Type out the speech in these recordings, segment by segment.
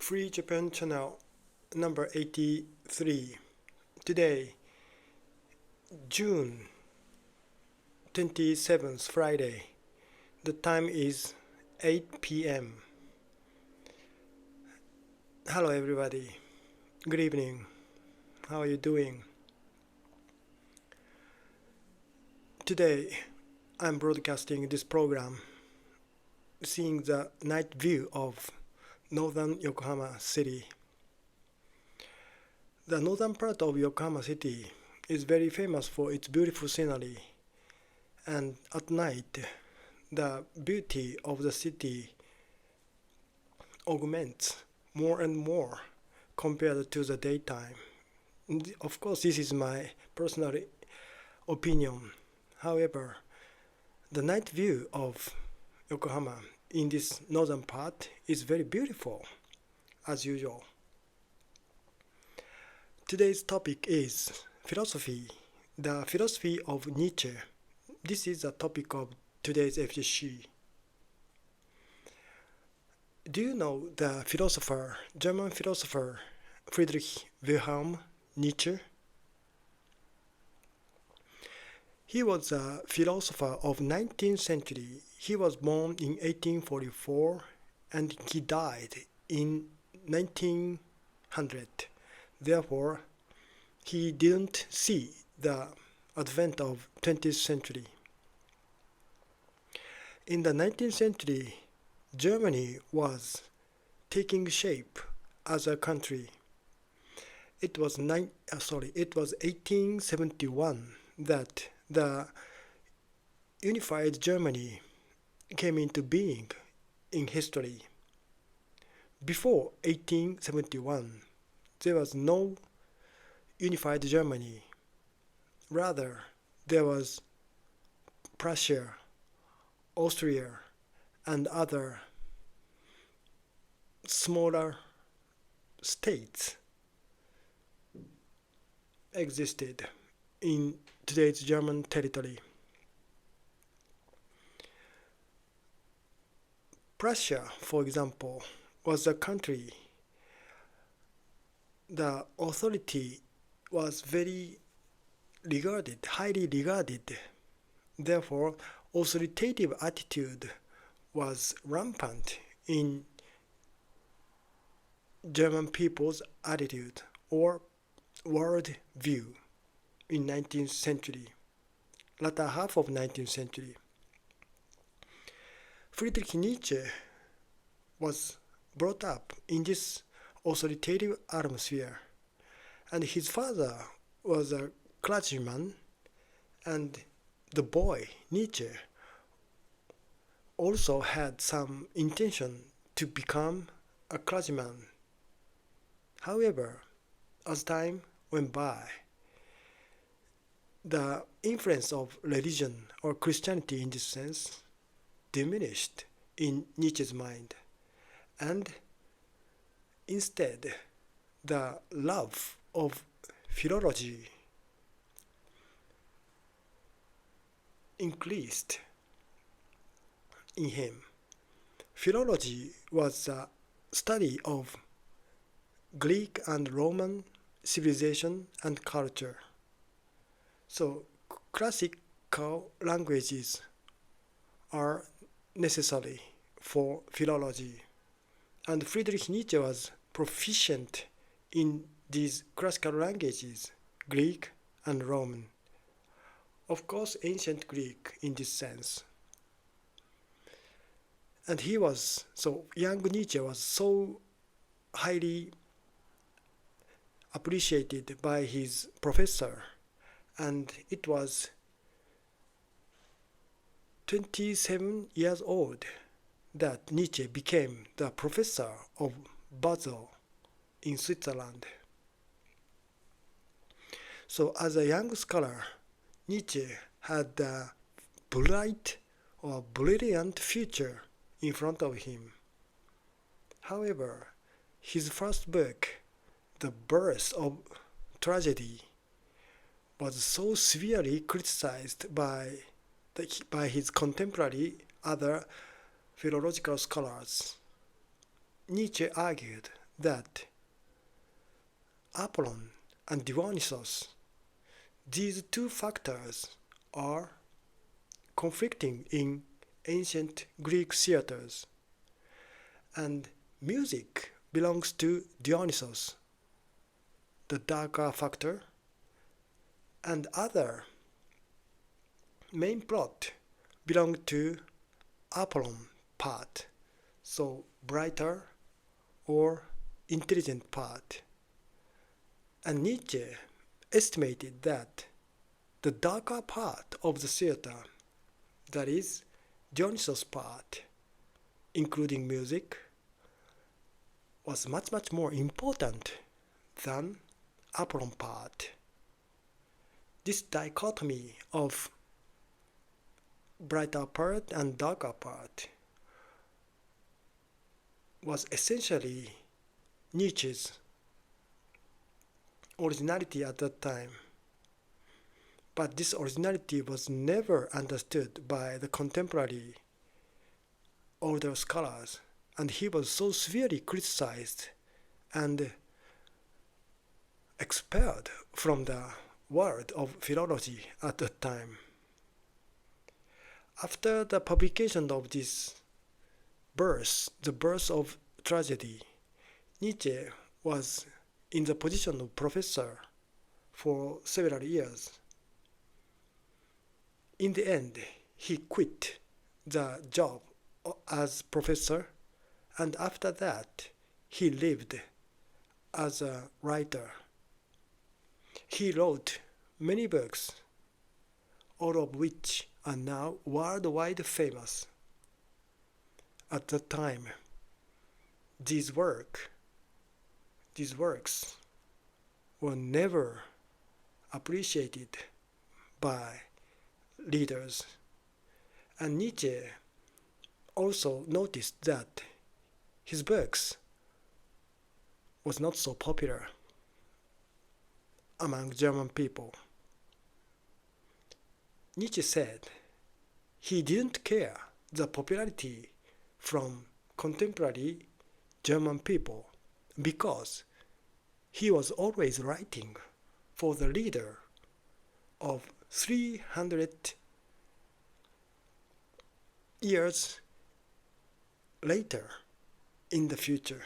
Free Japan Channel number 83. Today, June 27th, Friday. The time is 8 p.m. Hello, everybody. Good evening. How are you doing? Today, I'm broadcasting this program, seeing the night view of northern Yokohama City. The northern part of Yokohama City is very famous for its beautiful scenery, and at night, the beauty of the city augments more and more compared to the daytime. Of course, this is my personal opinion. However, the night view of Yokohama in this northern part is very beautiful, as usual. Today's topic is philosophy, the philosophy of Nietzsche. This is the topic of today's FGC. Do you know the German philosopher Friedrich Wilhelm Nietzsche? He was a philosopher of 19th century. He was born in 1844 and he died in 1900. Therefore, he didn't see the advent of 20th century. In the 19th century, Germany was taking shape as a country. It was 1871 that the unified Germany came into being in history. Before 1871, there was no unified Germany. Rather, there was Prussia, Austria, and other smaller states existed in today's German territory. Prussia, for example, was a country. The authority was highly regarded. Therefore, authoritative attitude was rampant in German people's attitude or world view in 19th century, latter half of 19th century. Friedrich Nietzsche was brought up in this authoritative atmosphere, and his father was a clergyman, and the boy Nietzsche also had some intention to become a clergyman. However, as time went by, the influence of religion or Christianity in this sense diminished in Nietzsche's mind, and instead the love of philology increased in him. Philology was the study of Greek and Roman civilization and culture. So classical languages are necessary for philology, and Friedrich Nietzsche was proficient in these classical languages, Greek and Roman. Of course, ancient Greek in this sense. And young Nietzsche was so highly appreciated by his professor, and it was 27 years old that Nietzsche became the professor of Basel in Switzerland. So as a young scholar, Nietzsche had a bright or brilliant future in front of him. However, his first book, The Birth of Tragedy, was so severely criticized by his contemporary other philological scholars. Nietzsche argued that Apollon and Dionysus, these two factors are conflicting in ancient Greek theaters, and music belongs to Dionysus, the darker factor, and other main plot belong to Apollon part, so brighter or intelligent part. And Nietzsche estimated that the darker part of the theater, that is Dionysus part, including music, was much more important than Apollon part. This dichotomy of brighter part and darker part was essentially Nietzsche's originality at that time. But this originality was never understood by the contemporary older scholars, and he was so severely criticized and expelled from the world of philology at that time. After the publication of this the birth of tragedy, Nietzsche was in the position of professor for several years. In the end, he quit the job as professor, and after that, he lived as a writer. He wrote many books, all of which are now worldwide famous. At that time, these works were never appreciated by leaders. And Nietzsche also noticed that his books was not so popular among German people. Nietzsche said he didn't care the popularity from contemporary German people because he was always writing for the leader of 300 years later in the future.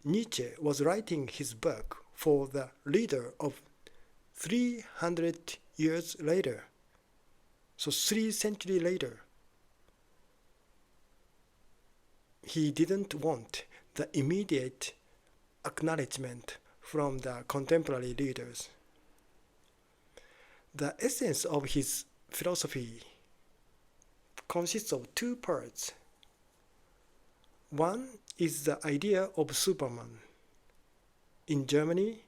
Nietzsche was writing his book for the leader of 300 years later, so 3 centuries later. He didn't want the immediate acknowledgement from the contemporary leaders. The essence of his philosophy consists of 2 parts. One is the idea of Superman. In German,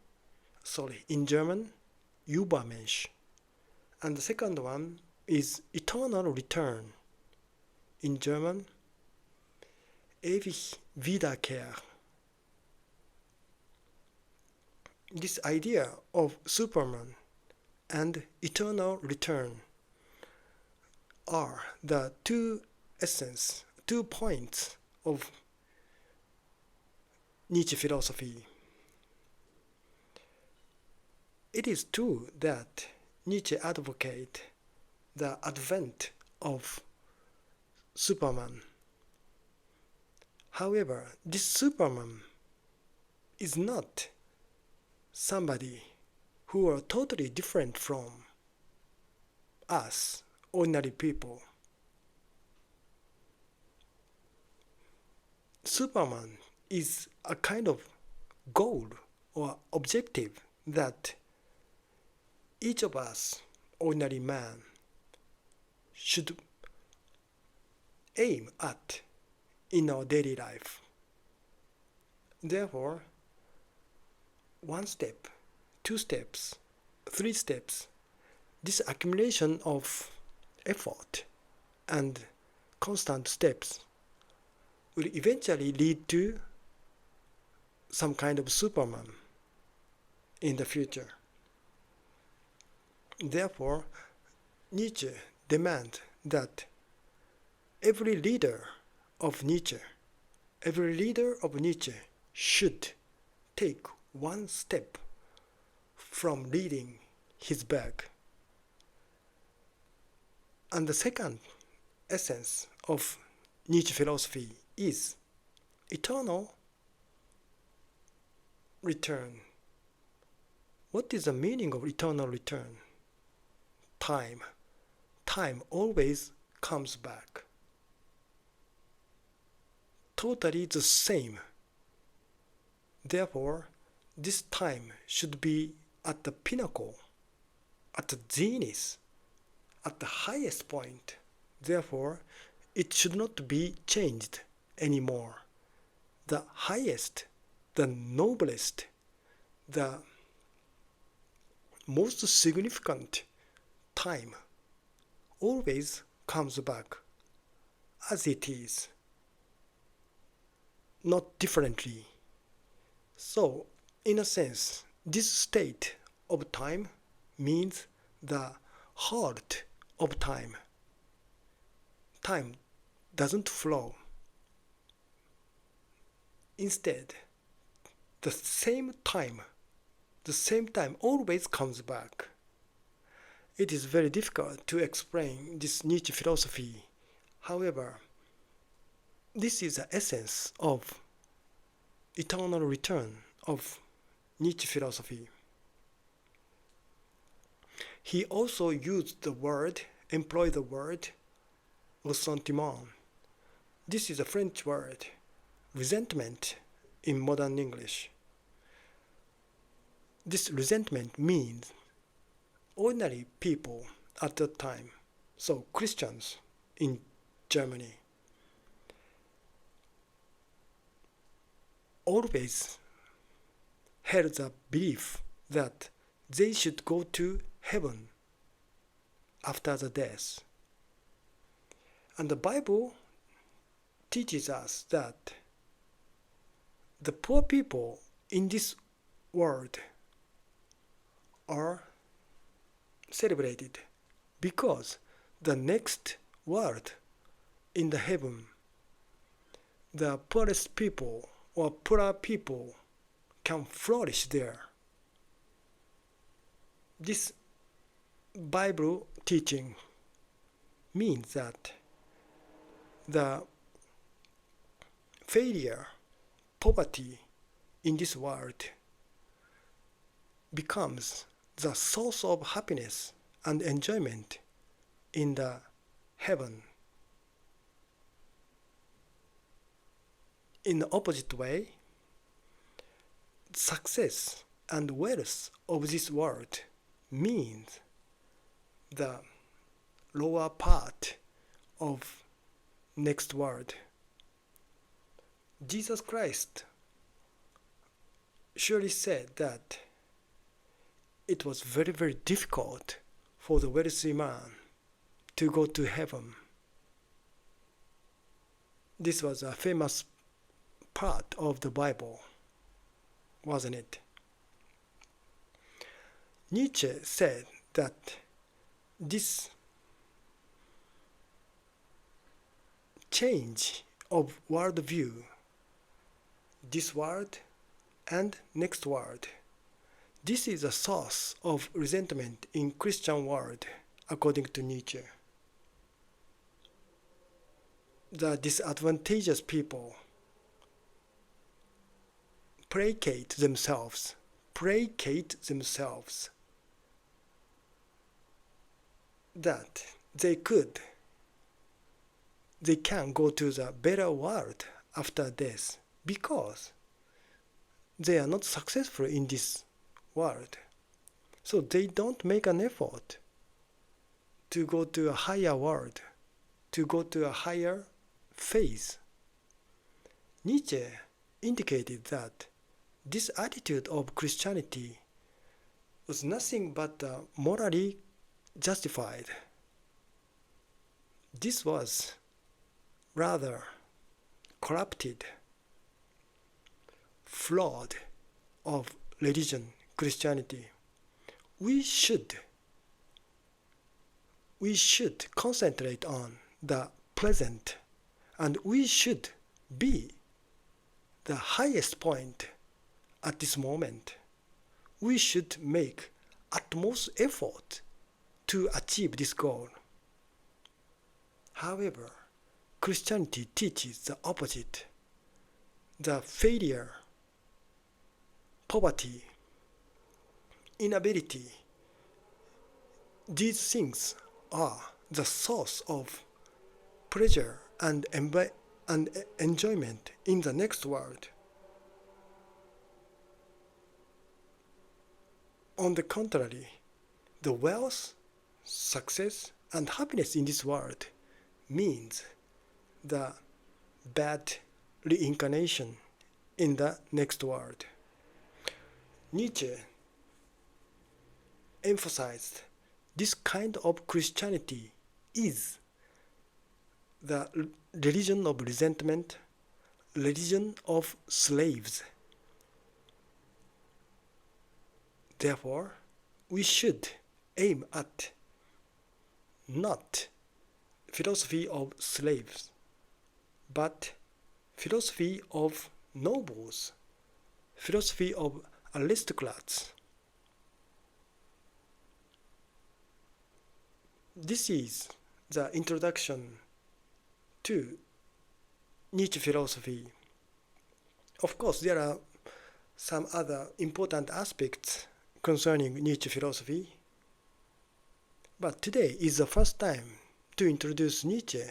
Übermensch. And the second one is eternal return. In German, ewig Wiederkehr. This idea of Superman and eternal return are the 2 points of Nietzsche philosophy. It is true that Nietzsche advocates the advent of Superman. However, this Superman is not somebody who are totally different from us, ordinary people. Superman is a kind of goal or objective that each of us, ordinary man, should aim at in our daily life. Therefore, 1 step, 2 steps, 3 steps, this accumulation of effort and constant steps will eventually lead to some kind of Superman in the future. Therefore, Nietzsche demands that every leader of Nietzsche should take one step from reading his book. And the second essence of Nietzsche philosophy is eternal return. What is the meaning of eternal return? Time. Time always comes back. Totally the same. Therefore, this time should be at the pinnacle, at the zenith, at the highest point. Therefore, it should not be changed anymore. The highest, the noblest, the most significant time always comes back as it is, not differently. So, in a sense, this state of time means the heart of time. Time doesn't flow. Instead, the same time always comes back. It is very difficult to explain this Nietzsche philosophy. However, this is the essence of eternal return of Nietzsche philosophy. He also employed the word ressentiment. This is a French word, resentment in modern English. This resentment means ordinary people at that time, so Christians in Germany, always held the belief that they should go to heaven after the death. And the Bible teaches us that the poor people in this world are celebrated because the next world in the heaven, the poorest people or poorer people can flourish there. This Bible teaching means that the failure, poverty in this world becomes the source of happiness and enjoyment in the heaven. In the opposite way, success and wealth of this world means the lower part of next world. Jesus Christ surely said that it was very, very difficult for the wealthy man to go to heaven. This was a famous part of the Bible, wasn't it? Nietzsche said that this change of worldview, this world and next world, this is a source of resentment in Christian world, according to Nietzsche. The disadvantageous people placate themselves that they can go to the better world after death because they are not successful in this world. So they don't make an effort to go to a higher world, to go to a higher phase. Nietzsche indicated that this attitude of Christianity was nothing but morally justified. This was rather corrupted, flawed of religion, Christianity. We should concentrate on the present, and we should be the highest point at this moment. We should make utmost effort to achieve this goal. However, Christianity teaches the opposite. The failure, poverty, inability, these things are the source of pleasure and enjoyment in the next world. On the contrary, the wealth, success, and happiness in this world means the bad reincarnation in the next world. Nietzsche emphasized this kind of Christianity is the religion of resentment, religion of slaves. Therefore, we should aim at not philosophy of slaves, but philosophy of nobles, philosophy of aristocrats. This is the introduction to Nietzsche philosophy. Of course, there are some other important aspects concerning Nietzsche philosophy, but today is the first time to introduce Nietzsche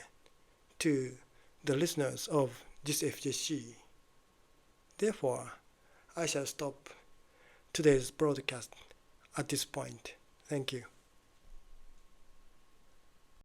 to the listeners of this FGC. Therefore, I shall stop today's broadcast at this point. Thank you.